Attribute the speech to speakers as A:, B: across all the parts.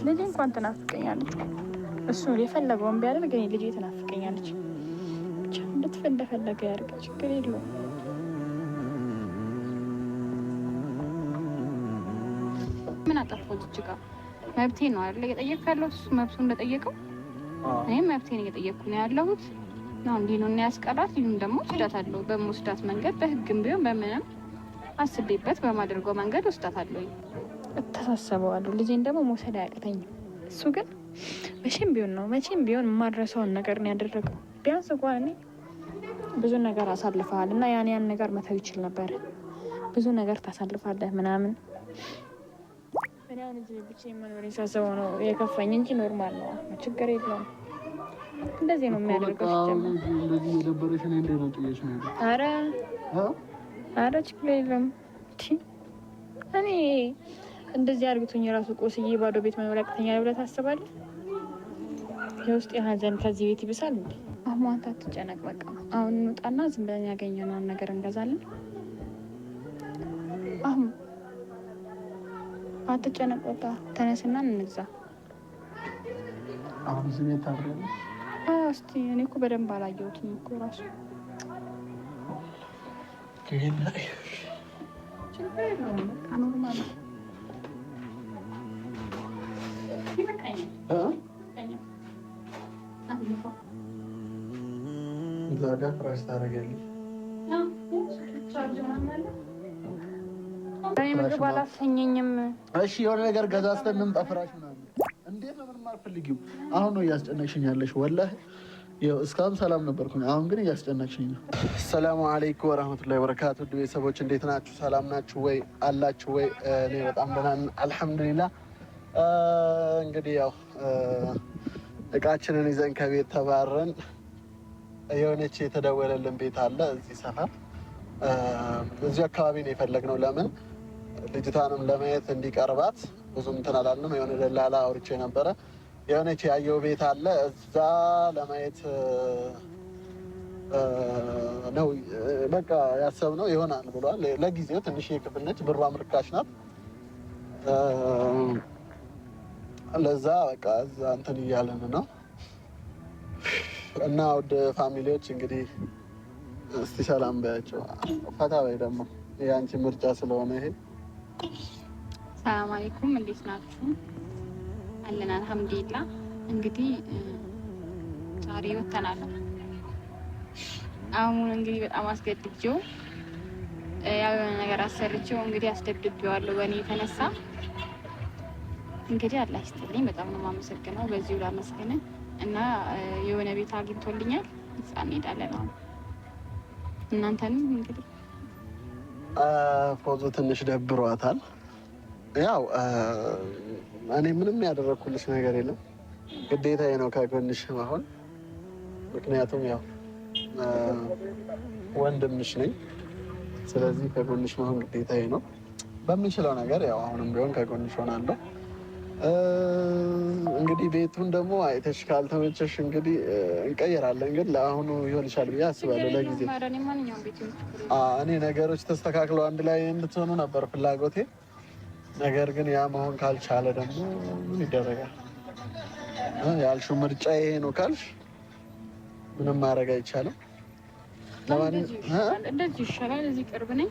A: ልጄ እንኳን ትናፍቀኛለች። እሱ የፈለገውን ቢያደርግ እኔ ልጄ ትናፍቀኛለች። ብቻ እንደፈለገ ያድርግ፣ ችግር የለውም። ምን አጠፋሁ? እዚህ ጋር መብቴ ነው አይደል እየጠየቅኩ ያለሁት። እሱ መብቱ እንደጠየቀው እኔም መብቴን እየጠየቅኩ ነው ያለሁት። ነው እንዲህ ነው እና ያስቀራት። ይሁን ደግሞ ወስዳታለሁ፣ በምወስዳት መንገድ በህግም ቢሆን በምንም አስቤበት በማደርገው መንገድ ወስዳታለሁ፣ እተሳሰበዋለሁ። ልጄን ደግሞ መውሰድ አያቅተኝም። እሱ ግን መቼም ቢሆን የማድረሰውን ነገር ነው ያደረገው። ቢያንስ እንኳን እኔ ብዙ ነገር አሳልፈሃል እና ያን ነገር መተው ይችል ነበር። ብዙ ነገር ታሳልፋለህ ምናምን። እኔ አሁን እዚህ ብቻዬን መኖሬን ሳስበው ነው የከፋኝ እንጂ ኖርማል ነው፣ ችግር የለውም። እንደዚህ ነው የሚያደርገው።
B: እንደዚህ የደበረሽ እኔ እንዴት ነው ጥዬሽ ነው?
A: ኧረ ችግር የለውም። እኔ እንደዚህ አድርግቶኝ የራሱ ቆስዬ ባዶ ቤት መኖር ያቅተኛል ብለህ ታስባለህ? የውስጥ የሀዘን ከዚህ ቤት ይብሳል እንዴ? አሁን አንተ አትጨነቅ። በቃ አሁን እንውጣና ዝም ብለን ያገኘነውን ነገር እንገዛለን። አሁን አትጨነቅ። በቃ ተነስና እንግዛ።
B: አሁን እዚህ ቤት ታድሪያለሽ?
A: እስቲ እኔ እኮ በደንብ አላየሁትም እኮ ራሱ። ችግር የለውም። በቃ ኖርማል ነው።
B: እዛ ጋር ፍራሽ ታደርጊያለሽ?
A: ምግብ አላሰኘኝም።
B: እሺ የሆነ ነገር ገዛዝተን እንምጣ። ፍራሽ ምናምን እንዴት ነው? ምንም አልፈልጊው። አሁን ነው እያስጨነቅሽኝ ያለሽ። ወላሂ እስካሁን ሰላም ነበርኩኝ፣ አሁን ግን እያስጨነቅሽኝ ነው። ሰላሙ አለይኩም ወራህመቱላሂ ወበረካቱ። ውድ ቤተሰቦች እንዴት ናችሁ? ሰላም ናችሁ ወይ? አላችሁ ወይ? እኔ በጣም ደህና ነኝ አልሐምዱሊላህ። እንግዲህ ያው እቃችንን ይዘን ከቤት ተባረን የሆነች የተደወለልን ቤት አለ እዚህ ሰፈር፣ እዚህ አካባቢ ነው የፈለግነው። ለምን ልጅቷንም ለማየት እንዲቀርባት ብዙም እንትን አላልንም። የሆነ ደላላ አውርቼ ነበረ። የሆነች ያየው ቤት አለ እዛ ለማየት ነው በቃ ያሰብነው። ይሆናል ብሏል። ለጊዜው ትንሽ የክፍል ነች፣ ብሯም ርካሽ ናት። ለዛ በቃ እዛ እንትን እያለን ነው። እና ውድ ፋሚሊዎች እንግዲህ እስቲ ሰላም በያቸው። ፈታ በይ ደግሞ የአንቺ ምርጫ ስለሆነ ይሄ።
A: ሰላም አለይኩም፣ እንዴት ናችሁ? አለን አልሐምዱሊላህ። እንግዲህ ዛሬ ወተናል። አሁን እንግዲህ በጣም አስገድጄው ያልሆነ ነገር አሰርቼው እንግዲህ አስደብድቤዋለሁ በእኔ የተነሳ። እንግዲህ አላህ ይስጥልኝ፣ በጣም ነው የማመሰግነው። በዚሁ ላመስግን እና የሆነ ቤት አግኝቶልኛል። እዛ እንሄዳለን አሁን። እናንተንም እንግዲህ
B: ፎዞ ትንሽ ደብሯታል። ያው እኔ ምንም ያደረኩልሽ ነገር የለም፣ ግዴታዬ ነው ከጎንሽ መሆን። ምክንያቱም ያው ወንድምሽ ነኝ። ስለዚህ ከጎንሽ መሆን ግዴታዬ ነው። በምንችለው ነገር ያው አሁንም ቢሆን ከጎንሽ ሆናለሁ። እንግዲህ ቤቱን ደግሞ አይተሽ ካልተመቸሽ እንግዲህ እንቀይራለን። ግን ለአሁኑ ይሆንሻል ብዬ አስባለሁ። ለጊዜ እኔ ነገሮች ተስተካክለው አንድ ላይ እንድትሆኑ ነበር ፍላጎቴ። ነገር ግን ያ መሆን ካልቻለ ደግሞ ምን ይደረጋል? ያልሽው ምርጫ ይሄ ነው ካልሽ ምንም ማድረግ አይቻልም።
A: እንደዚህ ይሻላል። እዚህ ቅርብ ነኝ።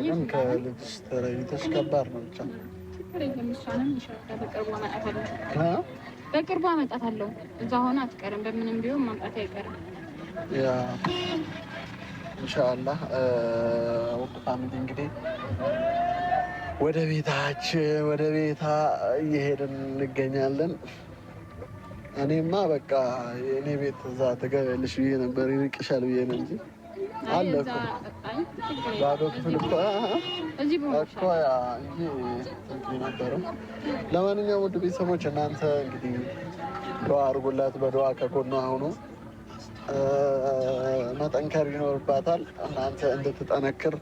B: ግን ከልጅሽ ተለይተሽ ከባድ ነው ብቻ
A: በቅርቡ አመጣታለሁ። እዛ ሆነ አትቀርም። በምንም ቢሆን ማምጣት አይቀርም።
B: ያ ኢንሻአላህ። ውድ ፋሚሊ እንግዲህ ወደ ቤታ እየሄድን እንገኛለን። እኔማ በቃ የእኔ ቤት እዛ ትገቢያለሽ ብዬ ነበር፣ ይርቅሻል ብዬ ነው እንጂ አለ እኮ ባዶ ክፍል እኮ ያ እንጂ ነበረው። ለማንኛውም ውድ ቤተሰቦች እናንተ እንግዲህ ዱዓ አድርጉላት። በዱዓ ከጎኗ ሆኖ መጠንከር ይኖርባታል። እናንተ እንድትጠነክር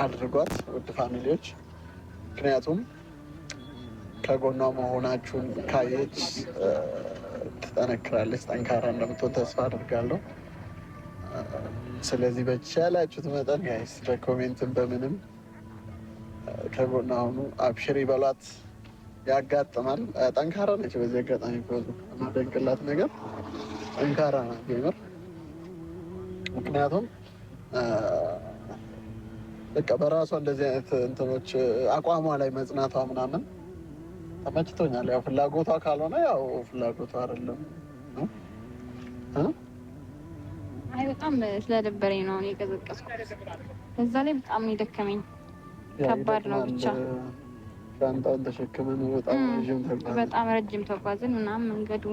B: አድርጓት ውድ ፋሚሊዎች። ምክንያቱም ከጎኗ መሆናችሁን ካየች ትጠነክራለች፣ ጠንካራ እንደምትሆን ተስፋ አድርጋለሁ። ስለዚህ በቻላችሁት መጠን ጋይስ በኮሜንትም በምንም ከጎና አሁኑ አብሽሪ በሏት። ያጋጥማል። ጠንካራ ነች። በዚህ አጋጣሚ የማደንቅላት ነገር ጠንካራ ናት ጌመር። ምክንያቱም በቃ በራሷ እንደዚህ አይነት እንትኖች አቋሟ ላይ መጽናቷ ምናምን ተመችቶኛል። ያው ፍላጎቷ ካልሆነ ያው ፍላጎቷ አይደለም።
A: አይ በጣም ስለደበረኝ ነው የቀዘቀዝኩት። በዛ ላይ በጣም የደከመኝ ከባድ ነው። ብቻ
B: ሻንጣውን ተሸክመን
A: በጣም ረጅም ተጓዝን ምናምን መንገዱ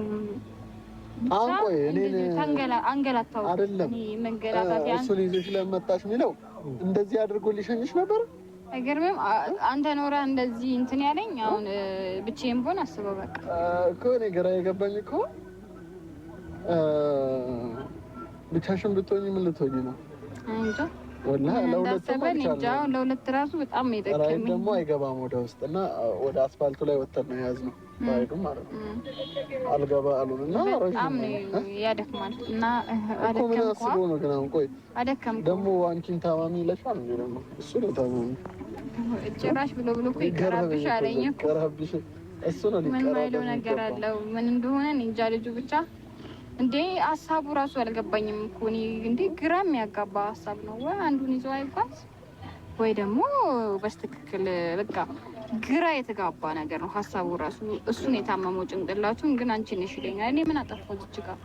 B: አንቆይ እኔ
A: አንገላታው
B: አይደለም
A: መንገላታት
B: እሱን ይዘሽ ለመጣሽ የሚለው እንደዚህ አድርጎ ሊሸኝሽ ነበር።
A: አይገርምም? አንተ ኖረህ እንደዚህ እንትን ያለኝ አሁን ብቻዬን ብሆን አስበው በቃ
B: እኮ እኔ ግራ የገባኝ እኮ ብቻሽን ብትሆኚ ምን ልትሆኚ ነው?
A: እንጃ
B: ወላሂ
A: ለሁለት ራሱ በጣም የደከመኝ
B: ደግሞ አይገባም ወደ ውስጥ እና ወደ አስፋልቱ ላይ ወጥተን ነው የያዝነው። ባይዱ ማለት ነው አልገባ አሉንና
A: በጣም ያደክማል እና
B: ምን አስቦ ነው ግን አሁን ቆይ
A: አደከም
B: ደግሞ አንቺን ታማሚ ይለሻል እንዴ? ደግሞ እሱ ነው ታማሚ
A: ጭራሽ ብሎ እኮ ይቀራብሽ አለኝ እኮ
B: ይቀራብሽ። እሱ ነው
A: ምን ማይለው ነገር አለው ምን እንደሆነ እንጃ። ልጁ ብቻ እንዴ ሀሳቡ ራሱ አልገባኝም እኮ እኔ እንዴ ግራ የሚያጋባ ሀሳብ ነው። ወይ አንዱን ይዞ አይጓዝ ወይ ደግሞ በስትክክል በቃ ግራ የተጋባ ነገር ነው ሀሳቡ ራሱ። እሱን የታመመው ጭንቅላቱን ግን አንቺ ነሽ ይለኛል። እኔ ምን አጠፋሁት? እዚህ ጋር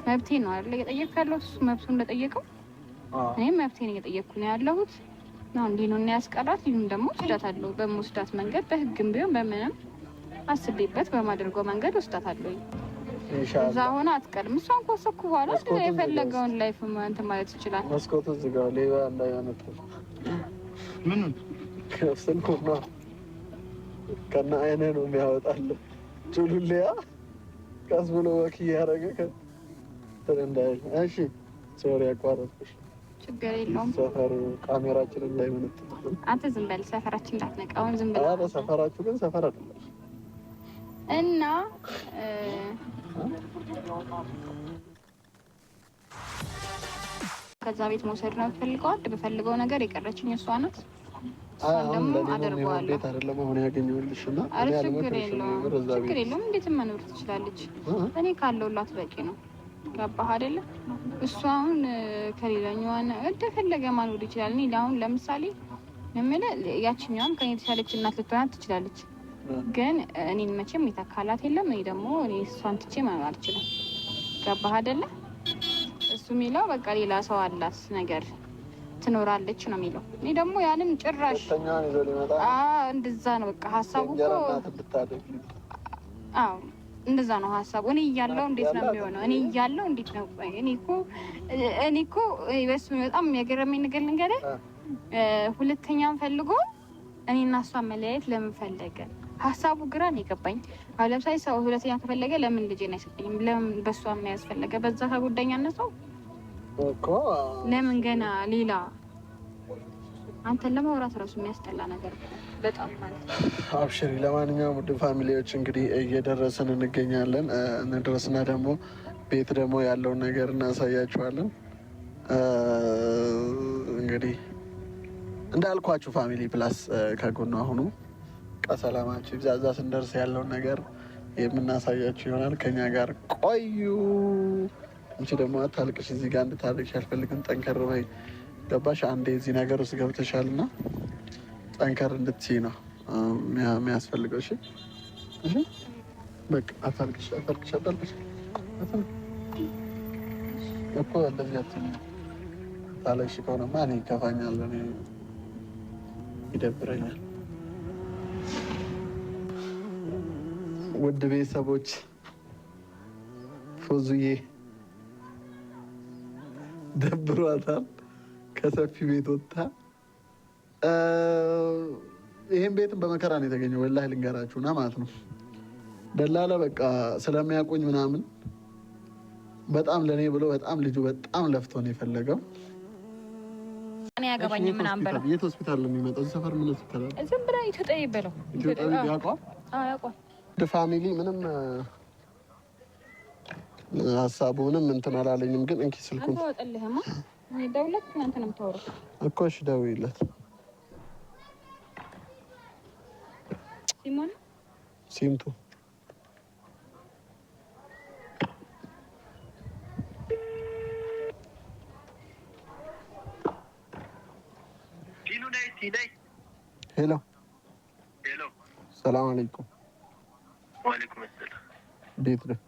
A: መብቴ ነው አይደል እየጠየቅኩ ያለሁት። እሱ መብቱ እንደጠየቀው እኔም መብቴን እየጠየቅኩ ነው ያለሁት። ነው እንዲህ ነው ያስቀራት። ይሁን ደግሞ ወስዳታለሁ በምወስዳት መንገድ በህግም ቢሆን በምንም አስቤበት በማድረገው መንገድ ወስዳታለሁ። እዛ ሆነ አትቀርም። እሷን ኮሰኩ በኋላ የፈለገውን ላይፍ እንትን ማለት ይችላል።
B: መስኮቱ ዝጋው። ሌባ እንዳይሆንት
C: ምን
B: ስልኩ ነው ከና አይኔ ነው የሚያወጣልህ። ጁሉሊያ ቀስ ብሎ ወክ እያደረገ እንዳይል። እሺ ሶሪ አቋረጥኩሽ።
A: ችግር የለውም።
B: ሰፈሩ ካሜራችን እንዳይመነጥ
A: አንተ ዝም በል። ሰፈራችን እንዳትነቃ። አሁን ዝም በል።
B: አረ ሰፈራችሁ ግን ሰፈር አይደለም
A: እና ከዛ ቤት መውሰድ ነው የምፈልገው። በፈልገው ነገር የቀረችኝ እሷ ናት።
B: ደግሞ አደርገዋለሁ። ቤት አይደለም አሁን ያገኘሁልሽ እና
A: ችግር የለውም። እንዴት መኖር ትችላለች? እኔ ካለውላት በቂ ነው። ገባህ አይደለ? እሱ አሁን ከሌላኛዋን እንደፈለገ ማኖር ይችላል። እኔ አሁን ለምሳሌ ያችኛዋም ከኔ የተሻለች እናት ልትሆናት ትችላለች። ግን እኔን መቼም የተካላት የለም። እኔ ደግሞ እሷን ትቼ መኖር አልችልም። ገባህ አይደለ? እሱ የሚለው በቃ ሌላ ሰው አላት ነገር ትኖራለች ነው የሚለው። እኔ ደግሞ ያንን ጭራሽ እንደዛ ነው በቃ ሀሳቡ እኮ እንደዛ ነው ሀሳቡ። እኔ እያለሁ እንዴት ነው የሚሆነው? እኔ እያለሁ እንዴት ነው? እኔ እኮ በሱ በጣም የገረመኝ ነገር ልንገርህ። ሁለተኛም ፈልጎ እኔና እሷ መለያየት ለምን ፈለገ? ሀሳቡ ግራ ነው የገባኝ። አሁን ለምሳሌ ሰው ሁለተኛ ከፈለገ ለምን ልጄን አይሰጠኝም? ለምን በሷ መያዝ ፈለገ? በዛ ከጉዳኛነት ሰው
B: እኮ
A: ለምን ገና ሌላ አንተን ለማውራት ራሱ የሚያስጠላ ነገር በጣም ማለት ነው።
B: አብሽሪ። ለማንኛውም ውድ ፋሚሊዎች እንግዲህ እየደረስን እንገኛለን። እንድረስና ደግሞ ቤት ደግሞ ያለውን ነገር እናሳያችኋለን። እንግዲህ እንዳልኳችሁ ፋሚሊ ፕላስ ከጎኗ አሁኑ ሰላማችሁ ይብዛ። እዛ ስንደርስ ያለውን ነገር የምናሳያችሁ ይሆናል። ከኛ ጋር ቆዩ። እንቺ ደግሞ አታልቅሽ። እዚህ ጋር እንድታልቅሽ አልፈልግም። ጠንከር በይ። ገባሽ? አንዴ እዚህ ነገር ውስጥ ገብተሻል እና ጠንከር እንድትይ ነው የሚያስፈልገው። እሺ፣ እሺ፣ በቃ አታልቅሽ፣ አታልቅሽ፣ አታልቅሽ እኮ እንደዚህ አትይኝ። ታለቅሽ ከሆነማ እኔ ይከፋኛል፣ እኔ ይደብረኛል። ውድ ቤተሰቦች ፎዙዬ ደብሯታል። ከሰፊ ቤት ወጥታ ይህን ቤትም በመከራ ነው የተገኘው። ወላሂ ልንገራችሁና ማለት ነው ደላላ በቃ ስለሚያውቁኝ ምናምን በጣም ለእኔ ብሎ በጣም ልጁ በጣም ለፍቶ ነው የፈለገው።
A: እኔ ያገባኝ ምናምን በለው።
B: የት ሆስፒታል ነው የሚመጣው? እዚህ ሰፈር ምን ሆስፒታል አለ?
A: ዝም ብላ ኢትዮጵያ ይበለው።
B: ኢትዮጵያ ያውቀዋል።
A: ያውቀዋል።
B: ፋሚሊ ምንም ሀሳቡ ምንም እንትን አላለኝም። ግን እንኪ ስልኩን
A: ወጣልህማ ደውለት እናንተ ነው የምታወራው
B: እኮ። እሺ ደውይለት።
A: ሲሞን
B: ሲምቱ ሄሎ
D: ሄሎ፣
B: ሰላም አለይኩም።
D: ወአለይኩም ሰላም።
B: እንዴት ነህ?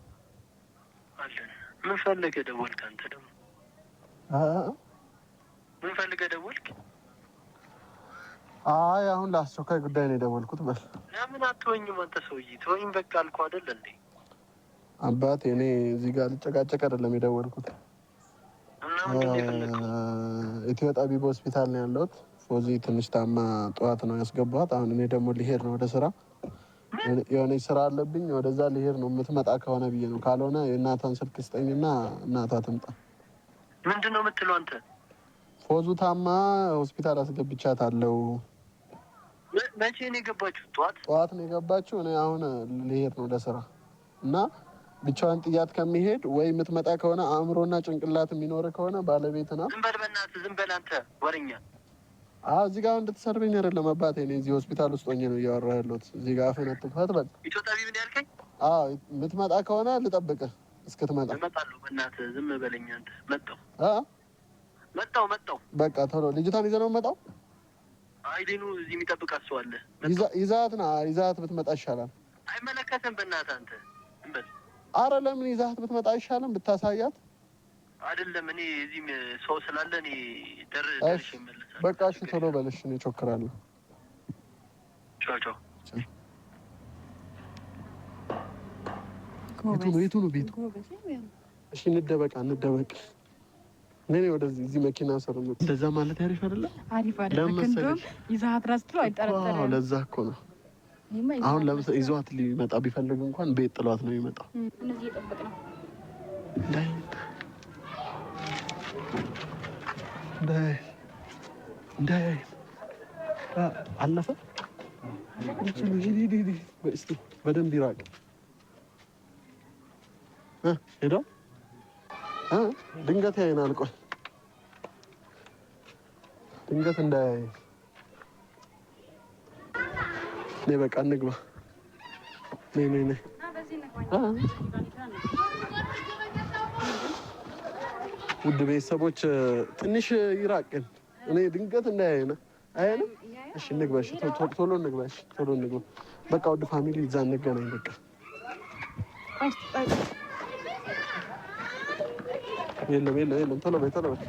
D: አለን። ምን ፈልገህ ደወልክ? አንተ ደግሞ ምን ፈልገህ ደወልክ?
B: አይ አሁን ለአስቸኳይ ጉዳይ ነው የደወልኩት። በል
D: ለምን አትወኝም? አንተ ሰውዬ ተወኝ በቃ አልኩህ አይደል እንዴ?
B: አባቴ እኔ እዚህ ጋር ልጨቃጨቅ አይደለም የደወልኩት።
D: እና ምንድን ነው የፈለግከው?
B: ኢትዮ ጠቢብ ሆስፒታል ነው ያለሁት። ፎዚ ትንሽ ታማ ጠዋት ነው ያስገባኋት። አሁን እኔ ደግሞ ሊሄድ ነው ወደ ስራ። የሆነች ስራ አለብኝ፣ ወደዛ ሊሄድ ነው። የምትመጣ ከሆነ ብዬ ነው። ካልሆነ የእናቷን ስልክ ስጠኝና እናቷ ትምጣ።
D: ምንድን ነው የምትለው አንተ?
B: ፎዙ ታማ ሆስፒታል አስገብቻታለሁ።
D: መቼ ነው የገባችሁ?
B: ጠዋት ነው የገባችሁ። እኔ አሁን ሊሄድ ነው ወደ ስራ እና ብቻዋን ጥያት ከሚሄድ ወይ የምትመጣ ከሆነ አእምሮና ጭንቅላት የሚኖር ከሆነ ባለቤት ነው።
D: ዝም በል በእናትህ፣ ዝም በል አንተ ወሬኛ።
B: እዚህ ጋር እንድትሰርበኝ አይደለም አባቴ። እኔ እዚህ ሆስፒታል ውስጥ ሆኜ ነው እያወራሁ ያለሁት። እዚህ ጋር አፍህን አትክፈት። በል
D: ኢትዮ ጠቢብ ነው ያልከኝ?
B: የምትመጣ ከሆነ ልጠብቅህ እስክትመጣ።
D: እመጣለሁ፣ በእናትህ ዝም በለኝ አንተ። መጣሁ።
B: በቃ ቶሎ ልጅቷን ይዘህ ነው የምመጣው?
D: አይዴኑ እዚህ የሚጠብቃት ሰው አለ።
B: ይዛት ብትመጣ ይሻላል።
D: አይመለከትም፣ በእናትህ አንተ ዝም በል።
B: አረ ለምን ይዛት ብትመጣ አይሻልም? ብታሳያት
D: አይደለም እኔ እዚህም ሰው ስላለ እኔ ደርሼ እመለሳለሁ።
B: በቃ እሺ ቶሎ በለሽ፣ እኔ እቾክራለሁ።
D: ቻው።
B: የቱ ነው ቤቱ? እሺ እንደበቅ። እኔ ወደዚህ እዚህ መኪና ስር ነው። እንደዛ ማለት አሪፍ አይደለም?
A: አሪፍ አይደለም። እንደውም ይዛት ራስ ጥሎ አይጠረጠረም።
B: ለዛ እኮ ነው አሁን ለምሳሌ ይዟት ሊመጣ ቢፈልግ እንኳን ቤት ጥሏት ነው የሚመጣው።
A: እነዚህ እየጠበቅ ነው
B: አለፈ። እስኪ በደንብ ይራቅ። ሄዶ ድንገት ያይናል። ቆይ ድንገት እንዳያይ። ነይ በቃ እንግባ። ነይ ውድ ቤተሰቦች ትንሽ ይራቅን። እኔ ድንገት እንዳያይና አይደለም። እሺ እንግባ። እሺ ቶሎ እንግባ። እሺ ቶሎ እንግባ። በቃ ውድ ፋሚሊ እዛ እንገናኝ። በቃ የለም ቶሎ በይ።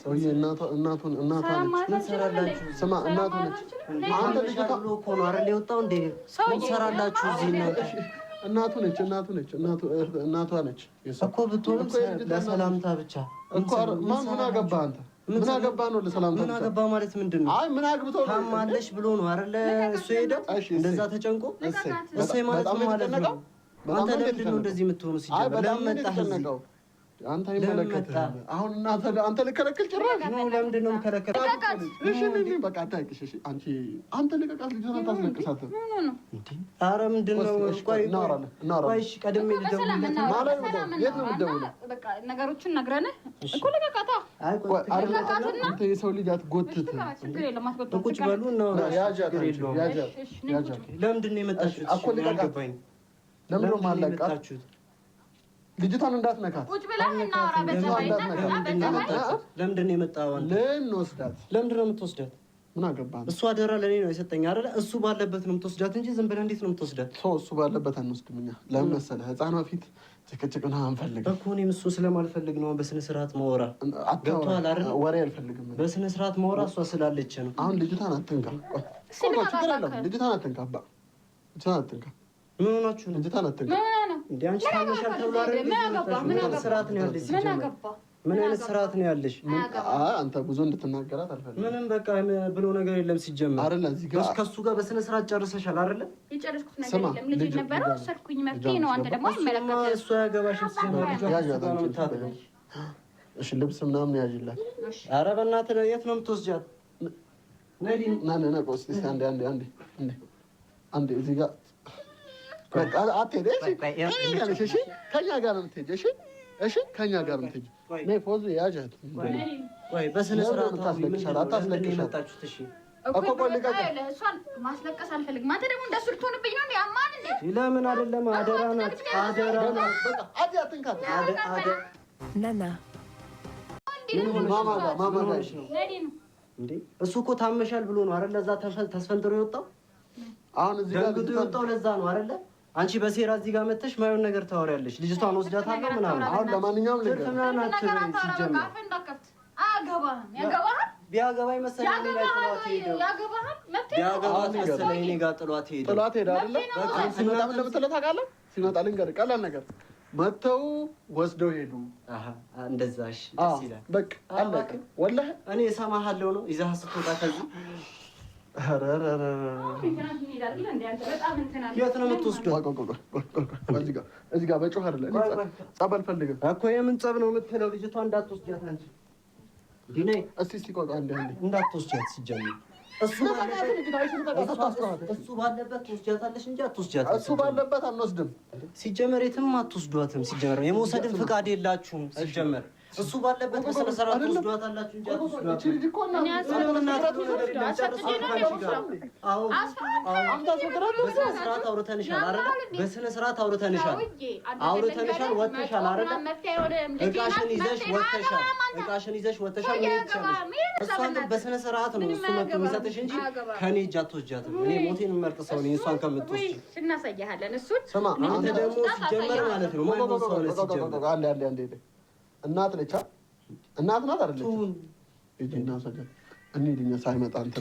B: ሰውዬ እናቱን ምን ሰራላችሁ? ስማ እናቱ ነች። አንተ ልጅ ብሎ እኮ ነው አይደል የወጣው? እንዴ ምን ሰራላችሁ እዚህ? እናቱ ነች እናቷ ነች እኮ። ብትሆንም ለሰላምታ ብቻ እኮ። ምን አገባህ አንተ? ምን አገባህ ነው ለሰላምታ ብቻ? ምን አገባህ ማለት ምንድን ነው? አይ ምን አግብቶ ታማለሽ ብሎ ነው አይደል እሱ ሄደው እንደዛ ተጨንቆ። እሰይ ማለት ምን ማለት ነው? አንተ ለምንድን ነው እንደዚህ የምትሆኑ? ሲጀምር ለምን መጣህ እዚህ? አንተ አይመለከትህም። አሁን አንተ ልከለክል ጭራሽ ነው። ለምንድን ነው የምከለክለው? እሺ በቃ አታውቂሽ። እሺ አንተ ልቀቃት። ልጅቷን አታስለቅሳትም። ኧረ ምንድን ነው? ቆይ እናወራለን። እሺ ቀድሜ ልደውልለት ማለት ነው። የት ነው የምትደውለው?
A: በቃ ነገሮችን ነግረንህ እኮ ልቀቃታ።
B: አንተ የሰው ልጅ አትጎትት።
A: ቁጭ
B: በሉ እናወራ። ያጃት ለምንድን ነው የመጣችሁት? እኮ ልቀቃት። ለምንድን ነው የማለቃችሁት? ልጅቷን እንዳትነካት።
A: ቁጭ ብለን እናወራ።
B: ለምንድን ነው የመጣው? ልንወስዳት። ለምንድን ነው የምትወስዳት? ምን አገባህ? እሱ አደራ ለኔ ነው የሰጠኝ አይደለ? እሱ ባለበት ነው የምትወስዳት እንጂ ዝም ብለህ እንዴት ነው የምትወስዳት? እሱ ባለበት አንወስድም እኛ። ለምን መሰለህ? ህፃኗ ፊት ጭቅጭቅ ነው አንፈልግም እኮ። እኔም እሱ ስለማልፈልግ ነው በስነ ስርዓት ማወራ። ገብቶሃል አይደል? ወሬ አልፈልግም። በስነ ስርዓት ማወራ እሷ ስላለች ነው። አሁን ልጅቷን አትንካ። ችግር የለውም። ልጅቷን አትንካ። አባ ልጅቷን አትንካ። ምን ሆናችሁ ነው? ልጅቷን አትንካ። እንዴ አንቺ ታመሻል ተብሎ አይደል? ምን አይነት ስርዓት ነው ያለሽ? ምን አይነት ስርዓት ነው ያለሽ? አንተ ብዙ እንድትናገራት አልፈልግም። ምንም በቃ ብሎ ነገር የለም ሲጀመር አይደል? እዚህ ጋር ከሱ ጋር በስነ ስርዓት ጨርሰሻል አይደል?
A: የጨረስኩት ነገር የለም። ልጅ ነበር ወሰድኩኝ። መፍትሄ ነው። አንተ ደግሞ አይመለከትህም።
B: እሱ ያገባሽም ሲጀመር ልጅ ነው። እሺ ልብስ ምናምን ያዥላት። ኧረ በእናትህ የት ነው የምትወስጃት? ና ቆይ እስኪ አንዴ እዚህ ጋር አትሄድ። ከእኛ ጋር ነው የምትሄጂው። እሺ እሺ ከኛ ጋር ምትይ ነይ ፎዙ ያጃት
E: ወይ በስነ ስርዓት
B: አታስለቅሻት እኮ ቆልቀቅ
A: እሷን ማስለቀስ አልፈልግም። አንተ ደግሞ እንደሱ ልትሆንብኝ ነው ያማን እንዴ?
E: ለምን አይደለም አደራ ናት አደራ ናት።
B: በቃ አትንካት
F: ናና
B: ማማ ጋር
E: እንዴ እሱ እኮ ታመሻል ብሎ ነው አይደል? ለዛ ተስፈንጥሮ የወጣው
B: አሁን እዚህ ጋር
E: የወጣው ለዛ ነው አይደል? አንቺ በሴራ እዚህ ጋር መተሽ ማየውን ነገር ታወሪያለሽ። ልጅቷን ወስዳታለሁ ምናምን።
B: አሁን ለማንኛውም ነገር
E: ሲጀመር ቢያገባኝ መሰለኝ እኔ ጋር ጥሏት ሄደው ቢያገባት መሰለኝ እኔ ጋር ጥሏት
B: ሄደ አይደለ? ሲመጣ ምን እንደምትለው ታውቃለህ? ሲመጣ ልንገርህ፣ ቀላል ነገር መተው ወስደው ሄዱ።
E: እንደዛሽ ደስ ይላል።
B: በቃ አለቀ። ወላሂ
E: እኔ እሰማሃለሁ ነው ይዘህ ስትወጣ ከዚህ የት ነው የምትወስደው? እዚህ ጋር በጮህ አይደለ? ጸብ አልፈልግም
B: እኮ። የምን ጸብ ነው የምትለው?
E: ልጅቷ እንዳትወስጃት አንቺ
B: እስቲ ቆይ አንዴ
E: እንዳትወስጃት ሲጀምር እሱ ባለበት ትወስጃታለሽ እንጂ አትወስጃት።
B: እሱ ባለበት አንወስድም።
E: ሲጀመር የትም አትወስዷትም። ሲጀመር የመውሰድን ፍቃድ የላችሁም። ሲጀመር እሱ ባለበት በስነ ስርዓት ትወስዷታላችሁ እንጂ በስነ ስርዓት አውርተንሻል አይደለ? በስነ ስርዓት አውርተንሻል። ወጥተሻል አይደለ? እቃሽን ይዘሽ ወጥተሻል። እሷን ግን በስነ ስርዓት ነው እሱ መጥቶ የሚሰጥሽ እንጂ ከኔ እጅ አትወስጃትም። እኔ ሞቴን የምመርጥ ሰው ነኝ እሷን ከምትወስጂ።
A: እናሳያለን። እሱን
B: ስማ
E: አንተ ደግሞ ሲጀመር ማለት ነው ማይሆን ሰው ነህ ሲጀመር።
B: አንዴ እናት ነች። እናት ናት አይደለች? እኛ ሳይመጣ አንተ